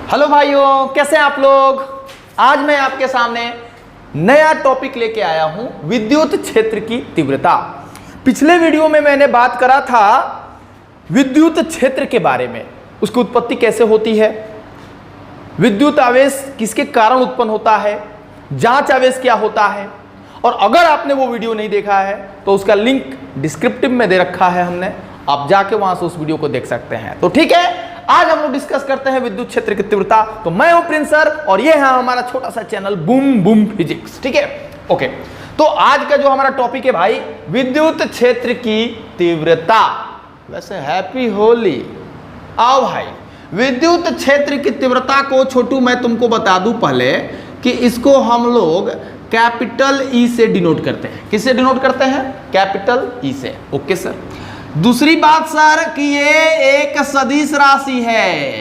Hello भाइयों, कैसे हैं आप लोग। आज मैं आपके सामने नया टॉपिक लेके आया हूं, विद्युत क्षेत्र की तीव्रता। पिछले वीडियो में मैंने बात करा था विद्युत क्षेत्र के बारे में, उसकी उत्पत्ति कैसे होती है, विद्युत आवेश किसके कारण उत्पन्न होता है, जांच आवेश क्या होता है। और अगर आपने वो वीडियो नहीं देखा है तो उसका लिंक डिस्क्रिप्टिव में दे रखा है हमने, आप जाके वहां से उस वीडियो को देख सकते हैं। तो ठीक है, आज हम लोग डिस्कस करते हैं विद्युत क्षेत्र की तीव्रता। तो मैं हूं प्रिंस सर और ये है हमारा छोटा सा चैनल बूम बूम फिजिक्स। ठीक है, ओके। तो आज का जो हमारा टॉपिक है भाई, विद्युत क्षेत्र की तीव्रता। वैसे हैप्पी होली। आओ भाई, विद्युत क्षेत्र की तीव्रता को छोटू मैं तुमको बता दूं पहले कि इसको हम लोग कैपिटल ई से डिनोट करते हैं। किससे डिनोट करते हैं? कैपिटल ई से। Okay sir. दूसरी बात सर कि ये एक सदिश राशि है,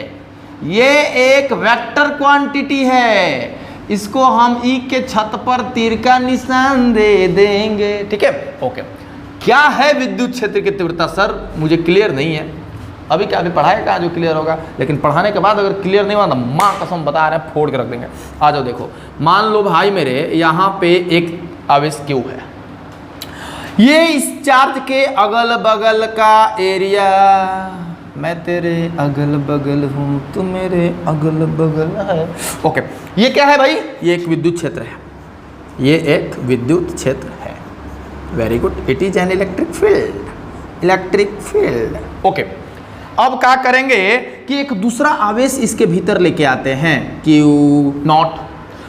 ये एक वेक्टर क्वांटिटी है, इसको हम ई के छत पर तीर का निशान दे देंगे। ठीक है, ओके। क्या है विद्युत क्षेत्र की तीव्रता सर? मुझे क्लियर नहीं है अभी। क्या अभी पढ़ाएगा जो क्लियर होगा, लेकिन पढ़ाने के बाद अगर क्लियर नहीं हुआ तो माँ कसम बता रहे हैं फोड़ के रख देंगे। आ जाओ देखो, मान लो भाई मेरे यहाँ पे एक आवेश क्यू है, ये इस चार्ज के अगल बगल का एरिया, मैं तेरे अगल बगल हूँ तू मेरे अगल बगल है। ओके, ये क्या है भाई? ये एक विद्युत क्षेत्र है, ये एक विद्युत क्षेत्र है। Very good, it is an electric field. Electric field. Okay, अब क्या करेंगे कि एक दूसरा आवेश इसके भीतर लेके आते हैं, क्यू नॉट।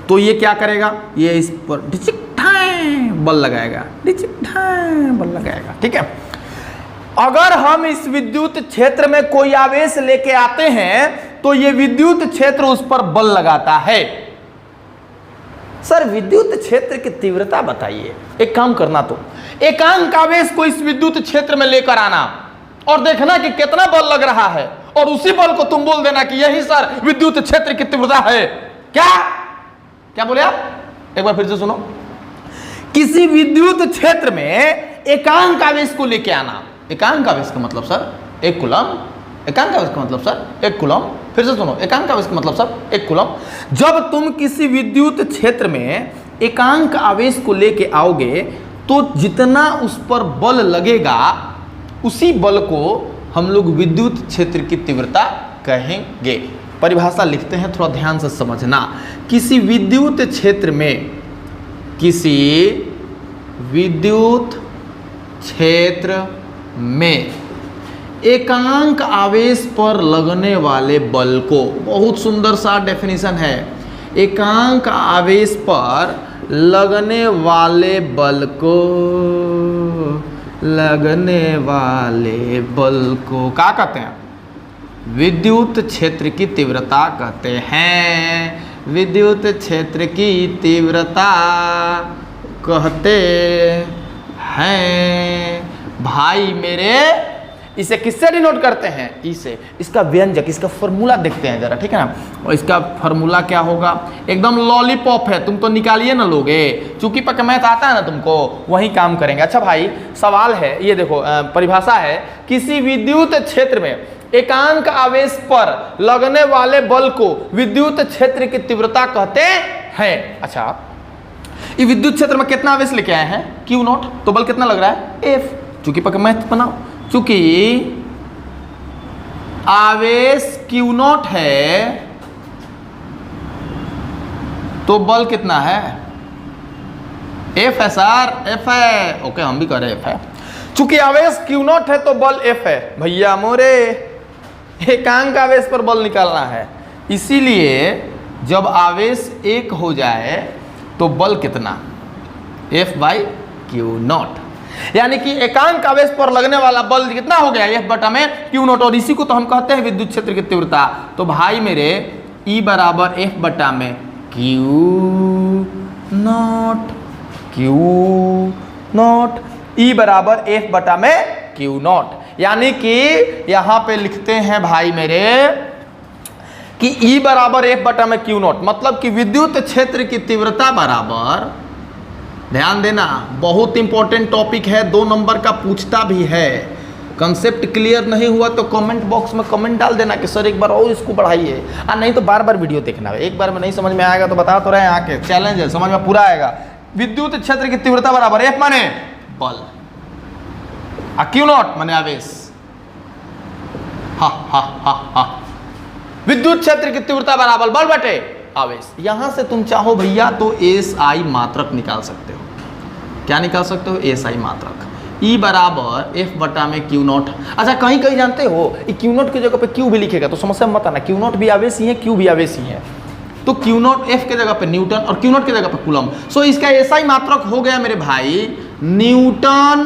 तो ये क्या करेगा? ये इस पर डिचिक बल लगाएगा, बल लगाएगा। ठीक है, अगर हम इस विद्युत क्षेत्र में कोई आवेश लेके आते हैं तो ये विद्युत क्षेत्र उस पर बल लगाता है। सर विद्युत क्षेत्र की तीव्रता बताइए। एक काम करना, तो एकांक आवेश को इस विद्युत क्षेत्र में लेकर आना और देखना कि कितना बल लग रहा है, और उसी बल को तुम बोल देना कि यही सर विद्युत क्षेत्र की तीव्रता है। क्या क्या बोले आप? एक बार फिर से सुनो। किसी विद्युत क्षेत्र में एकांक आवेश को लेके आना। एकांक आवेश का मतलब सर एक कूलम। एकांक आवेश का मतलब सर एक कूलम। फिर से सुनो, एकांक आवेश का मतलब सर एक कूलम। जब तुम किसी विद्युत क्षेत्र में एकांक आवेश को लेके आओगे तो जितना उस पर बल लगेगा उसी बल को हम लोग विद्युत क्षेत्र की तीव्रता कहेंगे। परिभाषा लिखते हैं, थोड़ा ध्यान से समझना। किसी विद्युत क्षेत्र में, किसी विद्युत क्षेत्र में एकांक आवेश पर लगने वाले बल को, बहुत सुंदर सा डेफिनेशन है, एकांक आवेश पर लगने वाले बल को, लगने वाले बल को क्या कहते हैं? विद्युत क्षेत्र की तीव्रता कहते हैं। विद्युत क्षेत्र की तीव्रता कहते हैं भाई मेरे। इसे किससे डिनोट करते हैं? ई से। इसका व्यंजक, इसका फॉर्मूला देखते हैं जरा, ठीक है ना। और इसका फॉर्मूला क्या होगा? एकदम लॉलीपॉप है, तुम तो निकालिए ना लोगे। चूंकि पक्का मैथ आता है ना तुमको, वही काम करेंगे। अच्छा भाई, सवाल है, ये देखो परिभाषा है, किसी विद्युत क्षेत्र में एकांक आवेश पर लगने वाले बल को विद्युत क्षेत्र की तीव्रता कहते हैं। अच्छा, ये विद्युत क्षेत्र में कितना आवेश लेके आए हैं? Q not. तो बल कितना लग रहा है? एफ। चूंकि पक्का मैथ बनाओ, चूंकि आवेश क्यू नॉट है तो बल कितना है? एफ है सर, एफ है। ओके, हम भी कह रहे एफ है। चूंकि आवेश क्यू नॉट है तो बल एफ है। भैया मोरे, एकांक आवेश पर बल निकालना है, इसीलिए जब आवेश एक हो जाए तो बल कितना? F by Q not. यानी कि एकांक आवेश पर लगने वाला बल कितना हो गया? एफ बटा में क्यू नॉट। और इसी को तो हम कहते हैं विद्युत क्षेत्र की तीव्रता। तो भाई मेरे, ई बराबर एफ बटा में क्यू नॉट, क्यू नॉट। ई बराबर एफ बटा में क्यू नॉट। यानी कि यहां पे लिखते हैं भाई मेरे कि ई बराबर एफ बटा में क्यू नॉट, मतलब कि विद्युत क्षेत्र की तीव्रता बराबर, ध्यान देना बहुत इंपॉर्टेंट टॉपिक है, 2 नंबर का पूछता भी है, कंसेप्ट क्लियर नहीं हुआ तो कमेंट बॉक्स में कमेंट डाल देना कि सर एक बार और इसको बढ़ाइए, नहीं तो बार बार वीडियो देखना है। एक बार में नहीं समझ में आएगा तो बता तो रहे हैं, आके चैलेंज है, समझ में पूरा आएगा। विद्युत क्षेत्र की तीव्रता बराबर F माने बल, Q नॉट माने आवेश। विद्युत क्षेत्र की तीव्रता बराबर बल बटे आवेश। यहां से तुम चाहो भैया तो SI मात्रक निकाल सकते हो। क्या निकाल सकते हो? SI मात्रक। E बराबर F बटा में Q नॉट। अच्छा कहीं कहीं जानते हो Q नॉट की जगह पे Q भी लिखेगा तो समस्या मत आना, Q नॉट भी आवेश ही है, Q भी आवेश ही है। तो Q नॉट F के जगह पे न्यूटन और Q नॉट के जगह पे कूलम। सो इसका SI मात्रक हो गया मेरे भाई न्यूटन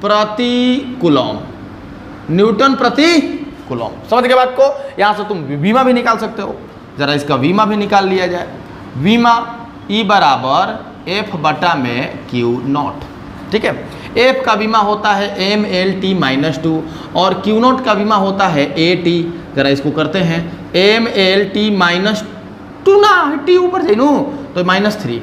प्रति कूलम। न्यूटन प्रति कूलम, समझ गए बात को? यहां से तुम वीमा भी निकाल सकते हो, जरा इसका वीमा भी निकाल लिया जाए। वीमा E बराबर F बटा में Q नॉट, ठीक है। F का वीमा होता है mLt-2 और Q नॉट का वीमा होता है AT। जरा इसको करते हैं mLt-2 ना, T ऊपर जाए नो तो -3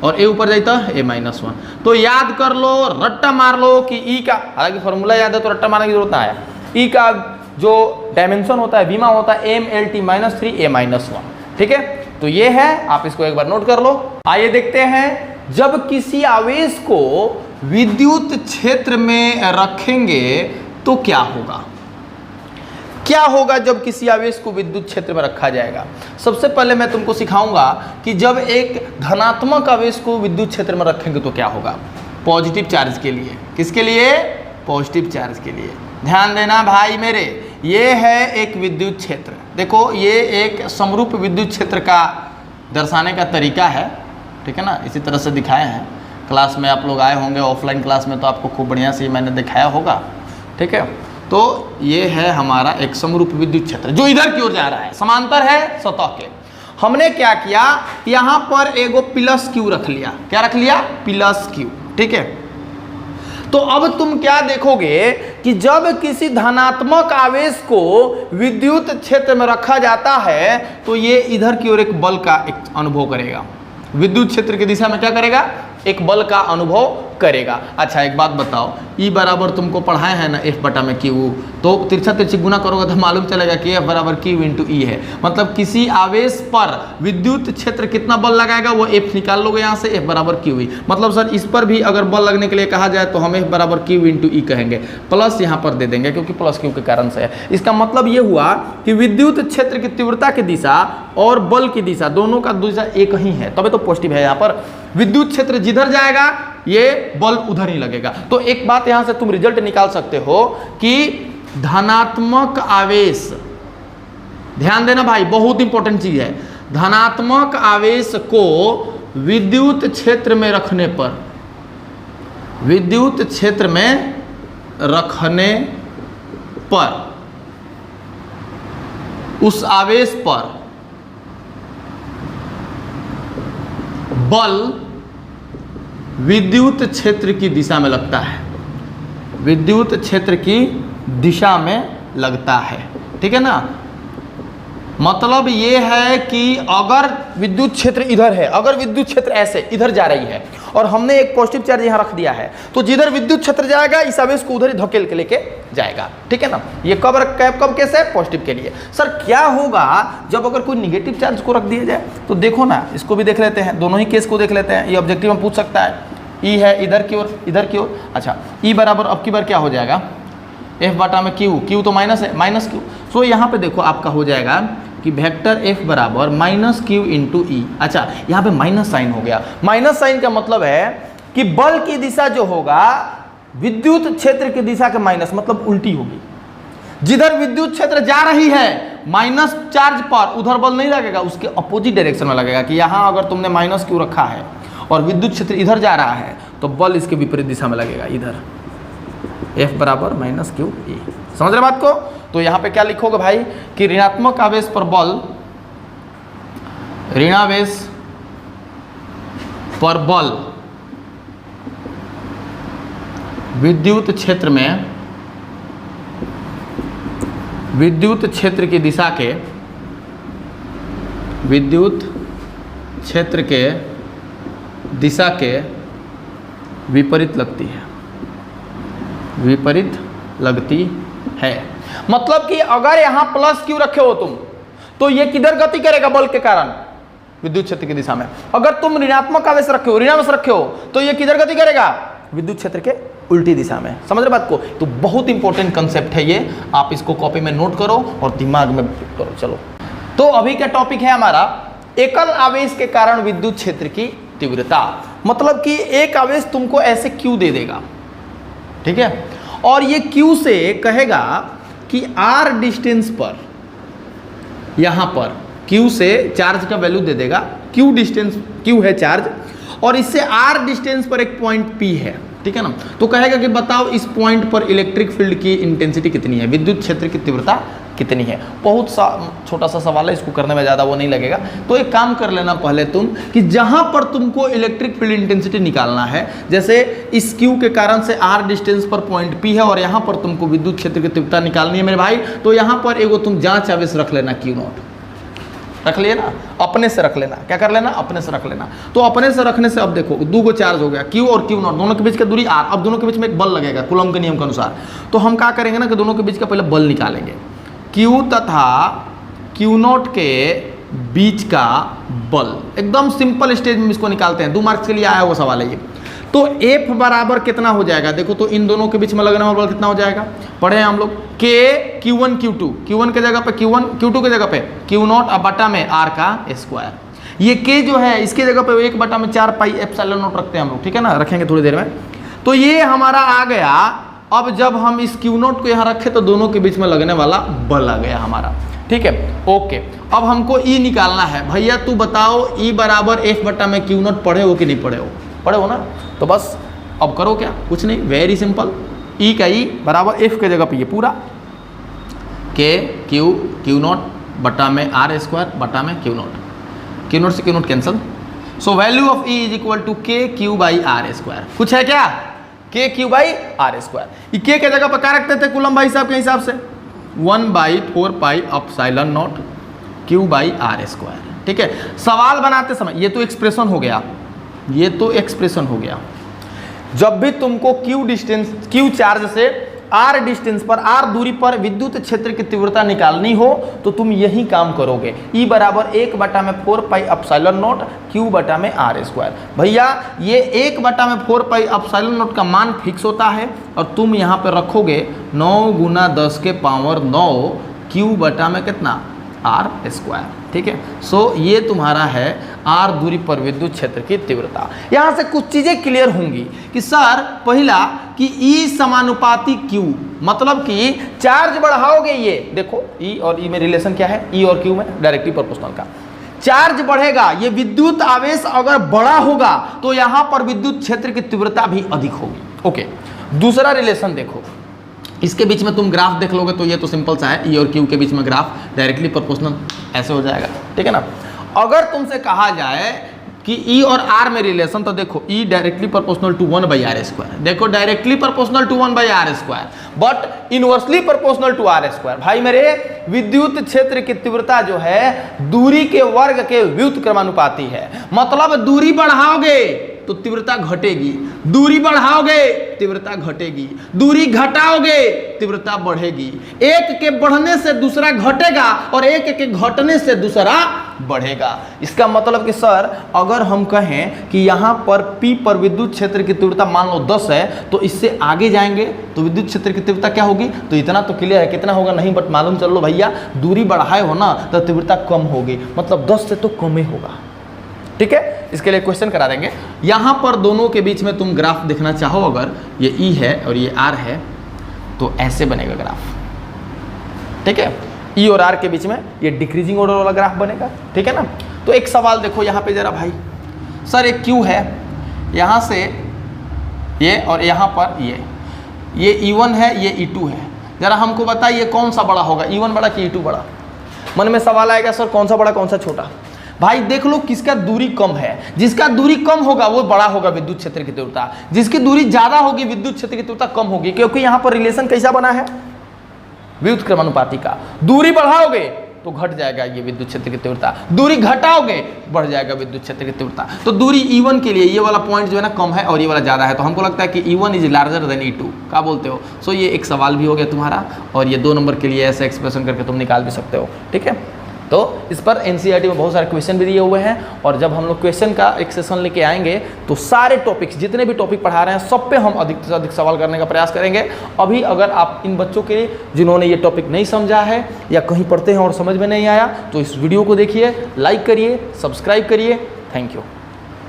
और A ऊपर जाता है A-1। तो याद कर लो, रट्टा मार लो कि E का, हालांकि फॉर्मूला याद है तो रट्टा मारने की जरूरत ना है। E का जो डायमेंशन होता है, वीमा होता है mLt-3 A-1, ठीक है। तो ये है, आप इसको एक बार नोट कर लो। आइए देखते हैं, जब किसी आवेश को विद्युत क्षेत्र में रखेंगे तो क्या होगा। क्या होगा जब किसी आवेश को विद्युत क्षेत्र में रखा जाएगा? सबसे पहले मैं तुमको सिखाऊंगा कि जब एक धनात्मक आवेश को विद्युत क्षेत्र में रखेंगे तो क्या होगा। पॉजिटिव चार्ज के लिए, किसके लिए? पॉजिटिव चार्ज के लिए। ध्यान देना भाई मेरे, ये है एक विद्युत क्षेत्र। देखो ये एक समरूप विद्युत क्षेत्र का दर्शाने का तरीका है, ठीक है ना। इसी तरह से दिखाए हैं, क्लास में आप लोग आए होंगे, ऑफलाइन क्लास में तो आपको खूब बढ़िया से मैंने दिखाया होगा, ठीक है। तो ये है हमारा एक समरूप विद्युत क्षेत्र जो इधर की ओर जा रहा है, समांतर है सतह के। हमने क्या किया, यहाँ पर एगो +Q रख लिया। क्या रख लिया? +Q, ठीक है। तो अब तुम क्या देखोगे कि जब किसी धनात्मक आवेश को विद्युत क्षेत्र में रखा जाता है तो ये इधर की ओर एक बल का एक अनुभव करेगा, विद्युत क्षेत्र की दिशा में क्या करेगा? एक बल का अनुभव करेगा। अच्छा एक बात बताओ, E बराबर तुमको पढ़ाए हैं ना F बटा में Q, तो तिरछा तिरछी गुना करोगे तो मालूम चलेगा कि F बराबर Q इंटू E है। मतलब किसी आवेश पर विद्युत क्षेत्र कितना बल लगाएगा वो F निकाल लोगे यहाँ से, F बराबर QE। मतलब सर इस पर भी अगर बल लगने के लिए कहा जाए तो हम F बराबर Q इंटू E कहेंगे, प्लस यहाँ पर दे देंगे क्योंकि +Q के कारण से है। इसका मतलब ये हुआ कि विद्युत क्षेत्र की तीव्रता की दिशा और बल की दिशा दोनों का दिशा एक ही है, तभी तो पॉजिटिव है। यहाँ पर विद्युत क्षेत्र जिधर जाएगा ये बल उधर ही लगेगा। तो एक बात यहां से तुम रिजल्ट निकाल सकते हो कि धनात्मक आवेश, ध्यान देना भाई बहुत इंपॉर्टेंट चीज है, धनात्मक आवेश को विद्युत क्षेत्र में रखने पर, विद्युत क्षेत्र में रखने पर उस आवेश पर बल विद्युत क्षेत्र की दिशा में लगता है, विद्युत क्षेत्र की दिशा में लगता है, ठीक है ना। मतलब ये है कि अगर विद्युत क्षेत्र इधर है, अगर विद्युत क्षेत्र ऐसे इधर जा रही है और हमने एक पॉजिटिव चार्ज यहाँ रख दिया है तो जिधर विद्युत क्षेत्र जाएगा इस आवेश को उधर ही धकेल के लेके जाएगा, ठीक है ना। ये कब कैसे? पॉजिटिव के लिए। सर क्या होगा जब अगर कोई निगेटिव चार्ज को रख दिया जाए? तो देखो ना, इसको भी देख लेते हैं, दोनों ही केस को देख लेते हैं। ये ऑब्जेक्टिव में पूछ सकता है, E है इधर की ओर, इधर की ओर। अच्छा E बराबर अब की बार क्या हो जाएगा? F बटा में Q, Q तो माइनस है, -Q। सो यहाँ पे देखो आपका हो जाएगा कि वेक्टर F बराबर -Q इंटू E। अच्छा यहाँ पे माइनस साइन हो गया। माइनस साइन का मतलब है कि बल की दिशा जो होगा विद्युत क्षेत्र की दिशा के माइनस, मतलब उल्टी होगी। जिधर विद्युत क्षेत्र जा रही है माइनस चार्ज पर, उधर बल नहीं लगेगा, उसके अपोजिट डायरेक्शन में लगेगा। कि यहाँ अगर तुमने -Q रखा है और विद्युत क्षेत्र इधर जा रहा है तो बल इसके विपरीत दिशा में लगेगा, इधर। F बराबर -QE, समझ रहे बात को? तो यहाँ पे क्या लिखोगे भाई कि ऋणात्मक आवेश पर बल, ऋणावेश पर बल विद्युत क्षेत्र में, विद्युत क्षेत्र की दिशा के, विद्युत क्षेत्र के दिशा के विपरीत लगती है, विपरीत लगती है। मतलब कि अगर यहां प्लस क्यू रखे हो तुम, तो ये किधर गति करेगा? बल के कारण विद्युत क्षेत्र की दिशा में। अगर तुम ऋणात्मक आवेश रखे हो, ऋणावेश रखे हो, तो ये किधर गति करेगा? विद्युत क्षेत्र के उल्टी दिशा में। समझ रहे बात को? तो बहुत इंपॉर्टेंट कंसेप्ट है ये, आप इसको कॉपी में नोट करो और दिमाग में करो। चलो, तो अभी का टॉपिक है हमारा एकल आवेश के कारण विद्युत क्षेत्र की तीव्रता। मतलब कि एक आवेश तुमको ऐसे क्यू दे देगा, ठीक है, और ये क्यू से कहेगा कि आर डिस्टेंस पर, यहां पर क्यू से चार्ज का वैल्यू दे देगा, क्यू डिस्टेंस, क्यू है चार्ज, और इससे आर डिस्टेंस पर एक पॉइंट पी है, ठीक है ना। तो कहेगा कि बताओ इस पॉइंट पर इलेक्ट्रिक फील्ड की इंटेंसिटी कितनी है, विद्युत क्षेत्र की तीव्रता कितनी है। बहुत छोटा सा सवाल है, इसको करने में ज़्यादा वो नहीं लगेगा। तो एक काम कर लेना पहले तुम कि जहां पर तुमको इलेक्ट्रिक फील्ड इंटेंसिटी निकालना है, जैसे इस क्यू के कारण से आर डिस्टेंस पर पॉइंट पी है और यहां पर तुमको विद्युत क्षेत्र की तीव्रता निकालनी है मेरे भाई, तो यहां पर एगो तुम जांच आवेश रख लेना, क्यू नॉट रख लिए ना, अपने से रख लेना। क्या कर लेना? अपने से रख लेना। तो अपने से रखने से अब देखो दो गो चार्ज हो गया, क्यू और क्यू नॉट, दोनों के बीच का दूरी आर। अब दोनों के बीच में एक बल लगेगा कूलम के नियम के अनुसार। तो हम क्या करेंगे ना कि दोनों के बीच का पहले बल निकालेंगे, क्यू तथा क्यू नॉट के बीच का बल। एकदम सिंपल स्टेज में इसको निकालते हैं, 2 मार्क्स के लिए आया हुआ सवाल है ये। तो F बराबर कितना हो जाएगा? देखो तो इन दोनों के बीच में लगने वाला बल कितना हो जाएगा? पढ़े हैं हम लोग, K Q1 Q2, Q1 के जगह पे Q1, Q2 के जगह पे Q0 अब बटा में R का स्क्वायर। ये K जो है इसके जगह पे 1 बटा में 4 पाई एप्सिलॉन नॉट रखते हैं हम लोग, ठीक है ना, रखेंगे थोड़ी देर में। तो ये हमारा आ गया। अब जब हम इस Q0 को यहाँ रखे तो दोनों के बीच में लगने वाला बल आ गया हमारा, ठीक है, ओके। अब हमको E निकालना है। भैया तू बताओ E बराबर F बटा में Q0 पढ़े हो कि नहीं पढ़े हो? पढ़े हो ना? तो बस अब करो क्या, कुछ नहीं, वेरी सिंपल। E का E बराबर F के जगह पे ये पूरा K Q नॉट बटा में R स्क्वायर बटा में Q नॉट से Q naught cancel. So value of E is equal to K Q by R square. कुछ है क्या? K Q by R square. K के जगह पर क्या रखते थे कूलम भाई साहब के हिसाब से? 1/4 pi epsilon not Q by R square, ठीक है। सवाल बनाते समय ये तो एक्सप्रेशन हो गया, ये तो एक्सप्रेशन हो गया। जब भी तुमको Q डिस्टेंस, Q चार्ज से R डिस्टेंस पर, R दूरी पर विद्युत क्षेत्र की तीव्रता निकालनी हो तो तुम यही काम करोगे। E बराबर 1 बटा में 4 पाई एप्सिलॉन नॉट Q बटा में R स्क्वायर। भैया ये 1 बटा में 4 पाई एप्सिलॉन नॉट का मान फिक्स होता है और तुम यहाँ पे रखोगे 9 गुना 10 के पावर 9 Q बटा में कितना? R स्क्वायर, ठीक है। सो ये तुम्हारा है R दूरी पर विद्युत क्षेत्र की तीव्रता। यहाँ से कुछ चीज़ें क्लियर होंगी कि सर पहला कि E समानुपाती Q, मतलब कि चार्ज बढ़ाओगे, ये देखो E और E में रिलेशन क्या है? E और Q में डायरेक्टली प्रोपोर्शनल का। चार्ज बढ़ेगा, ये विद्युत आवेश अगर बड़ा होगा तो यहाँ पर विद्युत क्षेत्र की तीव्रता भी अधिक होगी, ओके। दूसरा रिलेशन देखो, इसके बीच में तुम ग्राफ देख लोगे तो ये तो सिंपल सा है, E और Q के बीच में ग्राफ डायरेक्टली प्रोपोर्शनल ऐसे हो जाएगा, ठीक है ना। अगर तुमसे कहा जाए कि E और R में रिलेशन, तो देखो E directly proportional to 1/R square, देखो directly proportional to 1/R square but inversely proportional to R square. भाई मेरे विद्युत क्षेत्र की तीव्रता जो है दूरी के वर्ग के व्युत्क्रमानुपाती है। मतलब दूरी बढ़ाओगे तो तीव्रता घटेगी, दूरी बढ़ाओगे तीव्रता घटेगी, दूरी घटाओगे तीव्रता बढ़ेगी। एक के बढ़ने से दूसरा घटेगा और एक के घटने से दूसरा बढ़ेगा। इसका मतलब कि सर अगर हम कहें कि यहाँ पर P पर विद्युत क्षेत्र की तीव्रता मान लो 10 है, तो इससे आगे जाएंगे तो विद्युत क्षेत्र की तीव्रता क्या होगी? तो इतना तो क्लियर है, कितना होगा नहीं, बट मालूम चल लो भैया दूरी बढ़ाए हो ना तो तीव्रता कम होगी, मतलब 10 से तो कम ही होगा, ठीक है। इसके लिए क्वेश्चन करा देंगे। यहाँ पर दोनों के बीच में तुम ग्राफ देखना चाहो, अगर ये E है और ये R है तो ऐसे बनेगा ग्राफ, ठीक है। E और R के बीच में ये डिक्रीजिंग ऑर्डर वाला ग्राफ बनेगा, ठीक है ना। तो एक सवाल देखो यहाँ पे जरा भाई, सर एक Q है, यहाँ से ये और यहाँ पर ये E1 है, ये E2 है। जरा हमको बताइए कौन सा बड़ा होगा, E1 बड़ा कि E2 बड़ा? मन में सवाल आएगा सर कौन सा बड़ा कौन सा छोटा। भाई देख लो किसका दूरी कम है, जिसका दूरी कम होगा वो बड़ा होगा विद्युत क्षेत्र की तीव्रता, जिसकी दूरी ज्यादा होगी विद्युत क्षेत्र की तीव्रता कम होगी, क्योंकि यहाँ पर रिलेशन कैसा बना है? व्युत्क्रमानुपाती का। दूरी बढ़ाओगे तो घट जाएगा ये विद्युत क्षेत्र की तीव्रता, दूरी घटाओगे बढ़ जाएगा विद्युत क्षेत्र की तीव्रता। तो दूरी E1 के लिए ये वाला पॉइंट जो है ना कम है और ये वाला ज़्यादा है, तो हमको लगता है कि E1 is larger than E2। क्या बोलते हो? सो ये एक सवाल भी हो गया तुम्हारा, और ये 2 नंबर के लिए ऐसे एक्सप्रेशन करके तुम निकाल भी सकते हो। ठीक है, तो इस पर एनसीईआरटी में बहुत सारे क्वेश्चन भी दिए हुए हैं, और जब हम लोग क्वेश्चन का एक सेशन लेके आएंगे तो सारे टॉपिक्स जितने भी टॉपिक पढ़ा रहे हैं सब पे हम अधिक से अधिक सवाल करने का प्रयास करेंगे। अभी अगर आप इन बच्चों के लिए जिन्होंने ये टॉपिक नहीं समझा है या कहीं पढ़ते हैं और समझ में नहीं आया, तो इस वीडियो को देखिए, लाइक करिए, सब्सक्राइब करिए। Thank you.